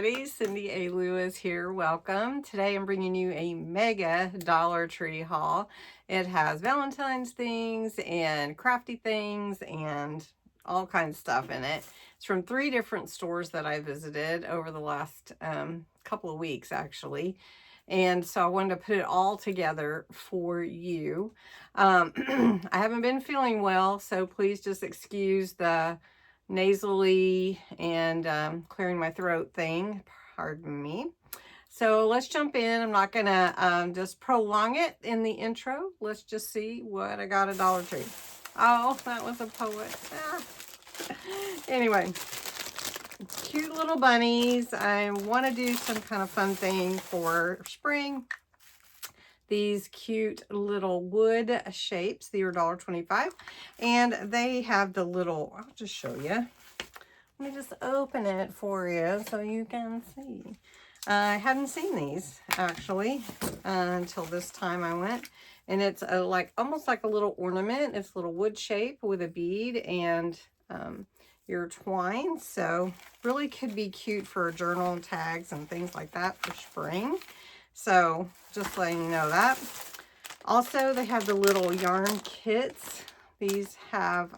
everybody. Cindy A. Lewis here. Welcome. Today I'm bringing you a mega Dollar Tree haul. It has Valentine's things and crafty things and all kinds of stuff in it. It's from 3 different stores that I visited over the last couple of weeks actually. And so I wanted to put it all together for you. I haven't been feeling well, so please just excuse the nasally and clearing my throat thing. Pardon me. So let's jump in. I'm not gonna just prolong it in the intro. Let's just see what I got at Dollar Tree. Oh, that was a poet. Anyway, cute little bunnies. I want to do some kind of fun thing for spring. These cute little wood shapes. They are $1.25. And they have the little, I'll just show you. Let me just open it for you so you can see. I hadn't seen these actually until this time I went. And it's like almost like a little ornament. It's a little wood shape with a bead and your twine. So really could be cute for journal tags and things like that for spring. So just letting you know that. Also, they have the little yarn kits. These have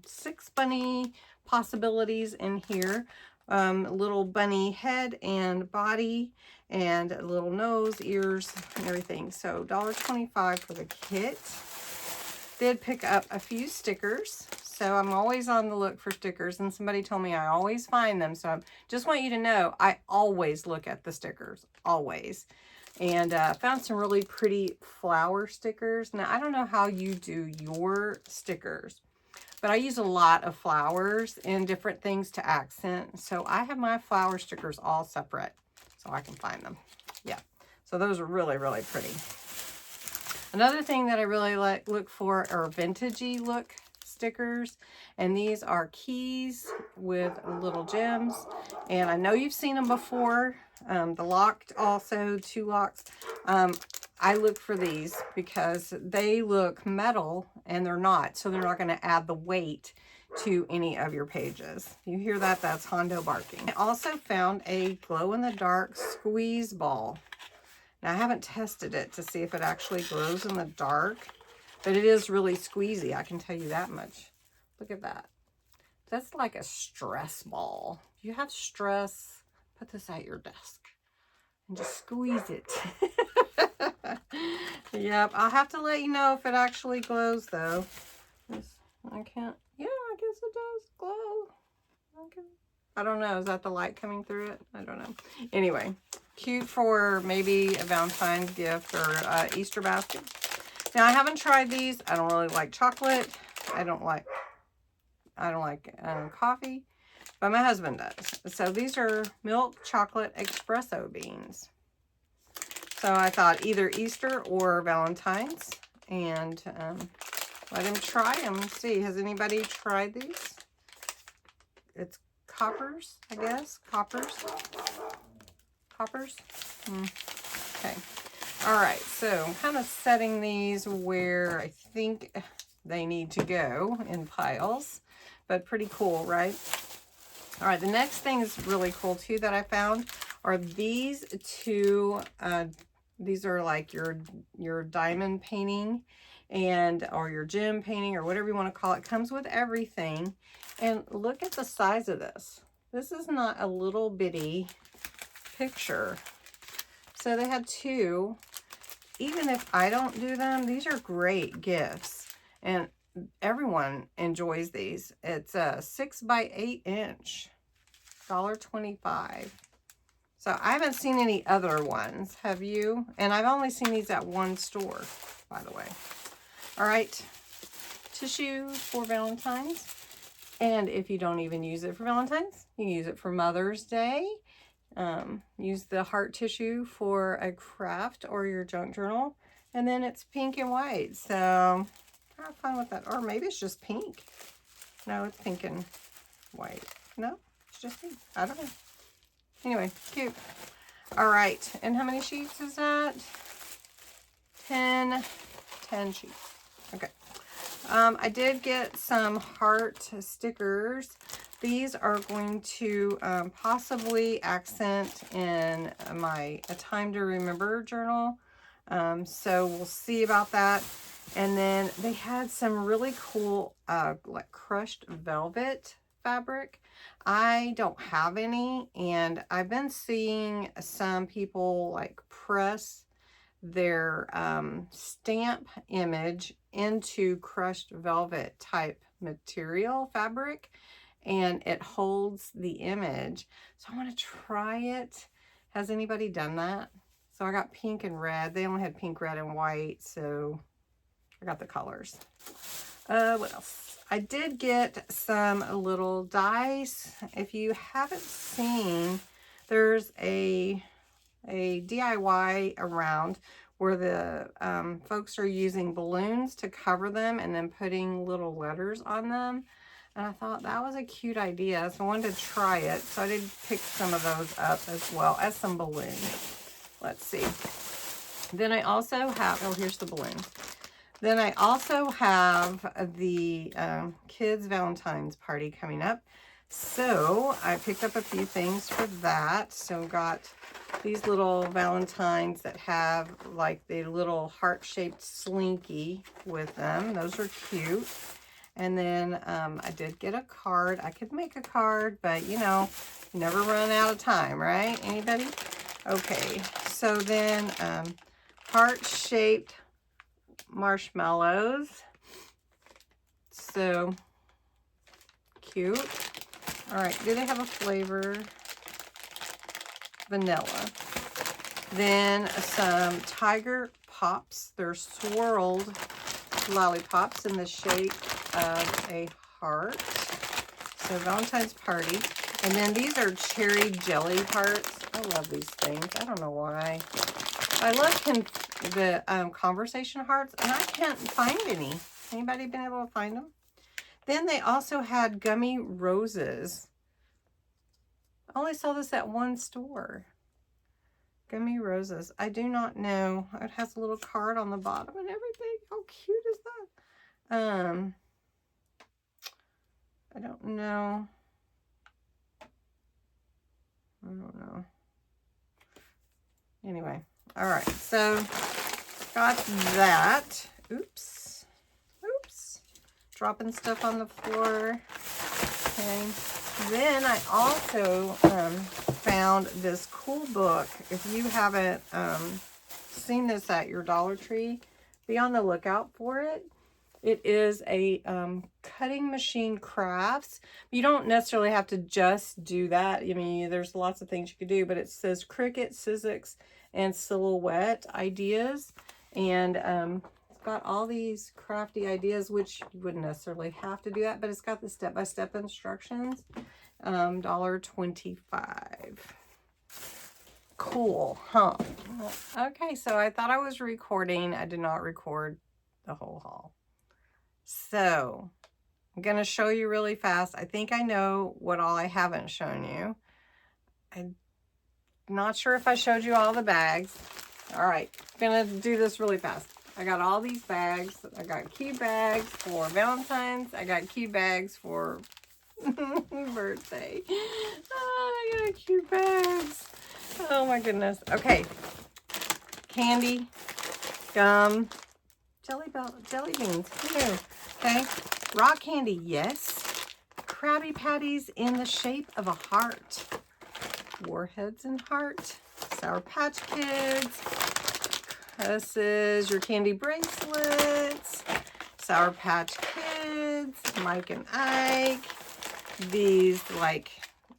6 bunny possibilities in here. Little bunny head and body and a little nose, ears, and everything. So $1.25 for the kit. Did pick up a few stickers. So I'm always on the look for stickers, and somebody told me I always find them. So I just want you to know I always look at the stickers, always. And found some really pretty flower stickers. Now, I don't know how you do your stickers, but I use a lot of flowers and different things to accent. So I have my flower stickers all separate so I can find them. Yeah, so those are really, really pretty. Another thing that I really look for are vintagey look stickers, and these are keys with little gems, and I know you've seen them before. The locked also, 2 locks. I look for these because they look metal and they're not, so they're not going to add the weight to any of your pages. You hear that? That's Hondo barking. I also found a glow-in-the-dark squeeze ball. Now, I haven't tested it to see if it actually glows in the dark, but it is really squeezy, I can tell you that much. Look at that. That's like a stress ball. If you have stress, put this at your desk and just squeeze it. Yep, I'll have to let you know if it actually glows though. I can't, yeah, I guess it does glow. Okay. I don't know, is that the light coming through it? I don't know. Anyway, cute for maybe a Valentine's gift or Easter basket. Now, I haven't tried these. I don't really like chocolate. I don't like coffee, but my husband does. So these are milk chocolate espresso beans. So I thought either Easter or Valentine's, and let him try them and see. Has anybody tried these? It's coppers, I guess. Coppers. Okay. All right, so I'm kind of setting these where I think they need to go in piles, but pretty cool, right? All right, the next thing is really cool too that I found are these 2. These are like your diamond painting or your gem painting or whatever you want to call it. Comes with everything. And look at the size of this. This is not a little bitty picture. So they had 2. Even if I don't do them, these are great gifts. And everyone enjoys these. It's a 6 by 8 inch, $1.25. So I haven't seen any other ones. Have you? And I've only seen these at 1 store, by the way. All right. Tissue for Valentine's. And if you don't even use it for Valentine's, you can use it for Mother's Day. Use the heart tissue for a craft or your junk journal. And then it's pink and white. So have fun with that. Or maybe it's just pink. No, it's pink and white. No, it's just pink. I don't know. Anyway, cute. All right. And how many sheets is that? 10 sheets. Okay. I did get some heart stickers These are going to possibly accent in my A Time to Remember journal. So we'll see about that. And then they had some really cool like crushed velvet fabric. I don't have any, and I've been seeing some people like press their stamp image into crushed velvet type material fabric, and it holds the image. So I want to try it. Has anybody done that? So I got pink and red. They only had pink, red, and white, so I got the colors. What else? I did get some little dice. If you haven't seen, there's a DIY around where the folks are using balloons to cover them and then putting little letters on them. And I thought that was a cute idea, so I wanted to try it. So I did pick some of those up as well as some balloons. Let's see. Then I also have, oh, here's the balloons. Then I also have the kids' Valentine's party coming up. So I picked up a few things for that. So got these little Valentines that have like the little heart-shaped slinky with them. Those are cute. And then I did get a card. I could make a card, but you know, you never run out of time, right? Anybody? Okay, so then heart-shaped marshmallows. So cute. All right, do they have a flavor? Vanilla. Then some Tiger Pops. They're swirled lollipops in the shape of a heart. So Valentine's party. And then these are cherry jelly hearts. I love these things. I don't know why. I love the conversation hearts, and I can't find any. Anybody been able to find them? Then they also had gummy roses. I only saw this at one store. Gummy roses. I do not know. It has a little card on the bottom and everything. How cute is that? I don't know. I don't know. Anyway, all right. So got that. Oops. Oops. Dropping stuff on the floor. Okay. Then I also found this cool book. If you haven't seen this at your Dollar Tree, be on the lookout for it. It is a cutting machine crafts. You don't necessarily have to just do that. I mean, there's lots of things you could do, but it says Cricut, Sizzix, and Silhouette ideas. And it's got all these crafty ideas, which you wouldn't necessarily have to do that, but it's got the step-by-step instructions. $1.25. Cool, huh? Okay, so I thought I was recording. I did not record the whole haul. So I'm going to show you really fast. I think I know what all I haven't shown you. I'm not sure if I showed you all the bags. All right, I'm going to do this really fast. I got all these bags. I got cute bags for Valentine's. I got cute bags for birthday. Oh, I got cute bags. Oh my goodness. Okay. Candy, gum, jelly beans. Who knew? Okay. Rock candy, yes. Krabby Patties in the shape of a heart. Warheads and heart. Sour Patch Kids. This is your candy bracelets. Sour Patch Kids. Mike and Ike. These like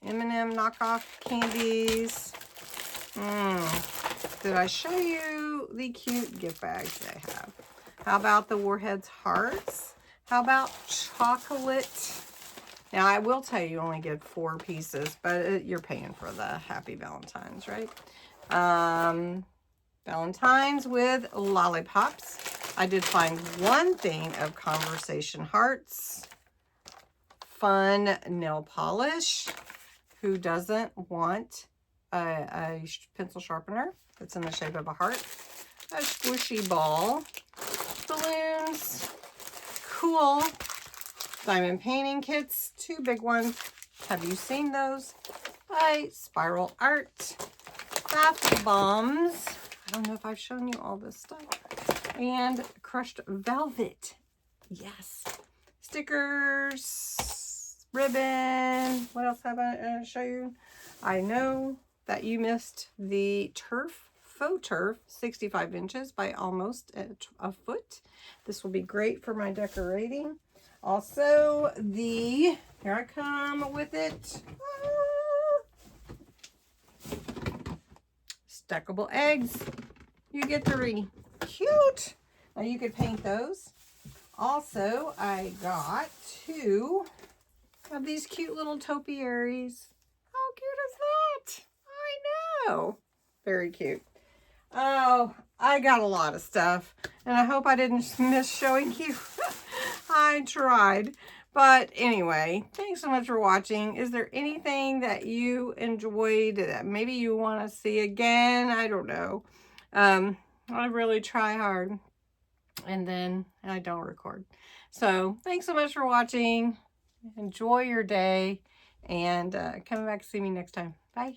M&M knockoff candies. Did I show you the cute gift bags they have? How about the Warheads hearts? How about chocolate? Now, I will tell you only get 4 pieces, but you're paying for the Happy Valentine's, right? Valentines with lollipops. I did find one thing of conversation hearts. Fun nail polish. Who doesn't want a pencil sharpener that's in the shape of a heart? A squishy ball. Balloons. Cool. Diamond painting kits. 2 big ones. Have you seen those? By Spiral Art. Bath bombs. I don't know if I've shown you all this stuff. And crushed velvet. Yes. Stickers, ribbon. What else have I show you? I know that you missed the turf, faux turf, 65 inches by almost a foot. This will be great for my decorating. Also, here I come with it. Stackable eggs. You get 3. Cute. Now you could paint those. Also, I got 2 of these cute little topiaries. How cute is that? I know. Very cute. Oh, I got a lot of stuff, and I hope I didn't miss showing you. I tried. But anyway, thanks so much for watching. Is there anything that you enjoyed that maybe you want to see again? I don't know. I really try hard, and then I don't record. So thanks so much for watching. Enjoy your day, and come back to see me next time. Bye.